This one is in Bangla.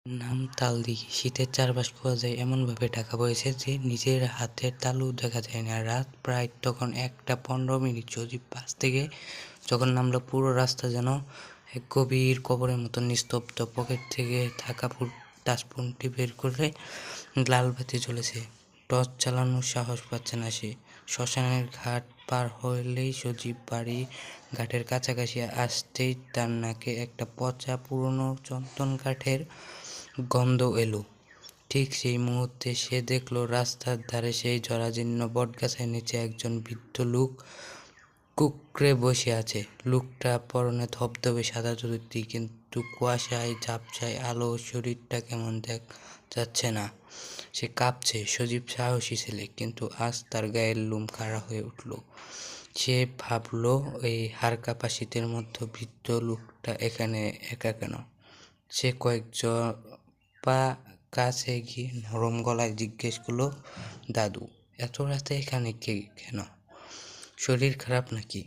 নাম তালদিঘি। শীতের চারপাশ খোয়া যায় এমনভাবে ঢাকা পড়েছে যে নিজের হাতের তালু দেখা যায় না। রাত প্রায় তখন 1:15। সজীব বাস থেকে যখন নামলো পুরো রাস্তা যেন এক গভীর কবরের মতো নিস্তব্ধ। পকেট থেকে থাকা টাচফোনটি বের করে লাল বাতি জ্বলেছে। টর্চ চালানোর সাহস পাচ্ছে না সে। শ্মশানের ঘাট পার হলেই সজীব বাড়ি ঘাটের কাছাকাছি আসতেই তার নাকে একটা পচা পুরনো চন্দন কাঠের গন্ধ এলো। ঠিক সেই মুহূর্তে সে দেখল রাস্তার ধারে সেই জরাজীর্ণ বটগাছের নিচে একজন বৃদ্ধ লোক কুঁকড়ে বসে আছে। লোকটা পরনে ধবধবে সাদা ধুতি, কিন্তু কুয়াশায় ঝাপসায় আলো, শরীরটা কেমন যাচ্ছে না। সে কাঁপছে। সজীব সাহসী ছেলে, কিন্তু আজ তার গায়ের লোম খাড়া হয়ে উঠল। সে ভাবল, এই হাড়কাঁপা শীতের মধ্যে বৃদ্ধ লোকটা এখানে একা কেন? সে কয়েক পা কাছে গিয়ে নরম গলায় জিজ্ঞেস করলো, দাদু, এত রাতে এখানে কেন? শরীর খারাপ নাকি?